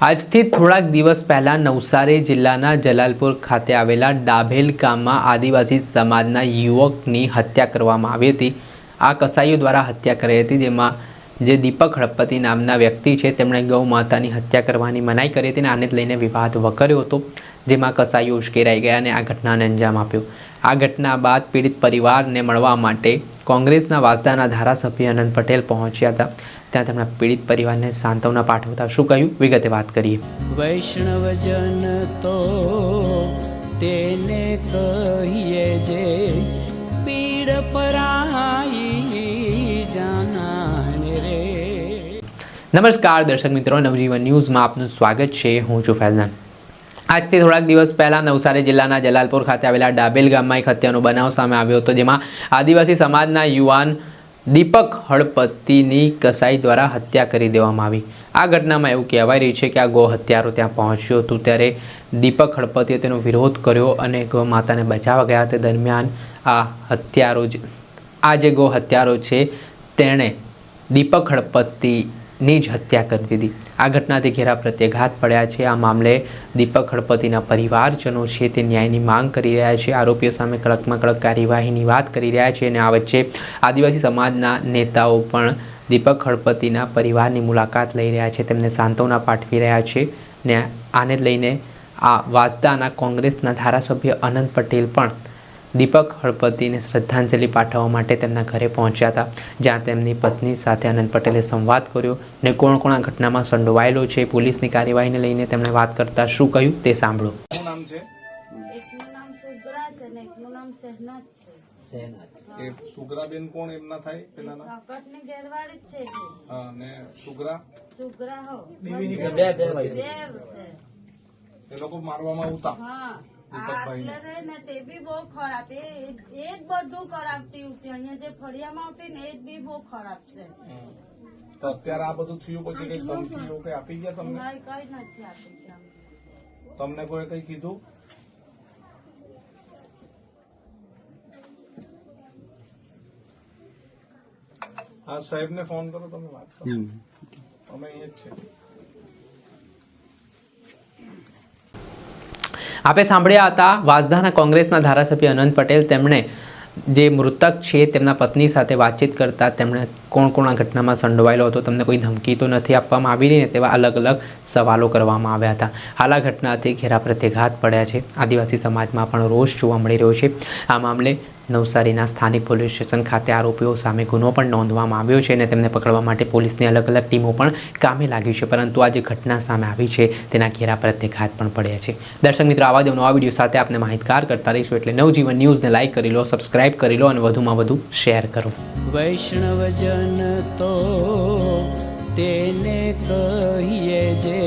આજથી થોડાક દિવસ પહેલાં નવસારી જિલ્લાના જલાલપુર ખાતે આવેલા ડાભેલ ગામમાં આદિવાસી સમાજના યુવકની હત્યા કરવામાં આવી હતી। આ કસાઈઓ દ્વારા હત્યા કરાઈ હતી, જેમાં જે દીપક હડપતિ નામના વ્યક્તિ છે તેમણે ગૌ માતાની હત્યા કરવાની મનાઈ કરી હતી અને આને લઈને વિવાદ વકર્યો હતો, જેમાં કસાઈઓ ઉશ્કેરાઈ ગયા અને આ ઘટનાને અંજામ આપ્યો। આ ઘટના બાદ પીડિત પરિવારને મળવા માટે કોંગ્રેસના વાસદાના ધારાસભ્ય અનંત પટેલ પહોંચ્યા હતા। ત્યાં તેમણે પીડિત પરિવારને સાંત્વના પાઠવતા શું કહ્યું, વિગતે વાત કરીએ। વૈષ્ણવજન તો તેને કહીએ જે પીડ પરાઈ જાનાને રે। નમસ્કાર દર્શક મિત્રો, નવજીવન ન્યૂઝમાં આપનું સ્વાગત છે। હું છું ફૈઝાન। આજથી થોડાક દિવસ પહેલાં નવસારી જિલ્લાના જલાલપુર ખાતે આવેલા ડાભેલ ગામમાં એક હત્યાનો બનાવ સામે આવ્યો હતો, જેમાં આદિવાસી સમાજના યુવાન દીપક હડપતિની કસાઈ દ્વારા હત્યા કરી દેવામાં આવી। આ ઘટનામાં એવું કહેવાય રહ્યું છે કે આ ગૌ હત્યારો ત્યાં પહોંચ્યો હતો, ત્યારે દીપક હડપતિએ તેનો વિરોધ કર્યો અને ગૌ માતાને બચાવવા ગયા। તે દરમિયાન આ જે ગૌ હત્યારો છે તેણે દીપક હડપતિની જ હત્યા કરી દીધી। આ ઘટનાથી ઘેરા પ્રત્યાઘાત પડ્યા છે। આ મામલે દીપક હડપતિના પરિવારજનો છે તે ન્યાયની માંગ કરી રહ્યા છે। આરોપીઓ સામે કડકમાં કડક કાર્યવાહીની વાત કરી રહ્યા છે અને આ વચ્ચે આદિવાસી સમાજના નેતાઓ પણ દીપક હડપતિના પરિવારની મુલાકાત લઈ રહ્યા છે, તેમને સાંત્વના પાઠવી રહ્યા છે ને આને લઈને આ વાસદાના કોંગ્રેસના ધારાસભ્ય અનંત પટેલ પણ દીપક હડપતિને શ્રદ્ધાંજલિ પાઠવવા માટે તેમના ઘરે પહોંચ્યા હતા, જ્યાં તેમની પત્ની સાથે અનંત પટેલે સંવાદ કર્યો ને કોણ કોણ આ ઘટનામાં સંડોવાયેલો છે, પોલીસની કાર્યવાહીને લઈને તેમણે વાત કરતા શું કહ્યું તે સાંભળો। શું નામ છે? એકનું નામ સુગ્રા છે ને એકનું નામ શહેનાજ છે। એ સુગ્રાબેન કોણ એમના થાય પેલાના? સકટની ઘેરવાળી જ છે એ. હા, ને સુગ્રા સુગ્રા હો બે છે। એ લોકો મારવામાં આવતા હા દીપકભાઈને? આટલે રે ને તે બી બહુ ખરાબ, એ જ બધું કરાવતી હતી। અહીંયા જે ફળિયામાં આવતી ને એ જ બી બહુ ખરાબ છે। તો અત્યારે આ બધું થયું પછી કઈ ધમકીઓ કઈ આપી ગયા તમને? નહીં, કઈ નથી આપી ગયા। તમને કોઈ કઈ કીધું? હા, સાહેબને ફોન કરો, તમે વાત કરો, અમે અહીંયા જ છે। આપે સાંભળ્યા હતા વાસદાના કોંગ્રેસના ધારાસભ્ય અનંત પટેલ। તેમણે જે મૃતક છે તેમના પત્ની સાથે વાતચીત કરતા તેમણે કોણ કોણ આ ઘટનામાં સંડોવાયેલો હતો, તમને કોઈ ધમકી તો નથી આપવામાં આવી રહી ને તેવા અલગ અલગ સવાલો કરવામાં આવ્યા હતા। હાલ આ ઘટનાથી ઘેરા પ્રત્યાઘાત પડ્યા છે। આદિવાસી સમાજમાં પણ રોષ જોવા મળી રહ્યો છે। આ મામલે નવસારીના સ્થાનિક પોલીસ સ્ટેશન ખાતે આરોપીઓ સામે ગુનો પણ નોંધવામાં આવ્યો છે અને તેમને પકડવા માટે પોલીસની અલગ અલગ ટીમો પણ કામે લાગી છે, પરંતુ આ જે ઘટના સામે આવી છે તેના ઘેરા પ્રત્યાઘાત પણ પડ્યા છે। દર્શક મિત્રો, આવા જ નવા વિડીયો સાથે આપને માહિતગાર કરતા રહીશું, એટલે નવજીવન ન્યૂઝને લાઇક કરી લો, સબસ્ક્રાઇબ કરી લો અને વધુમાં વધુ શેર કરો। વૈષ્ણવજન તો તેને કહીએ જે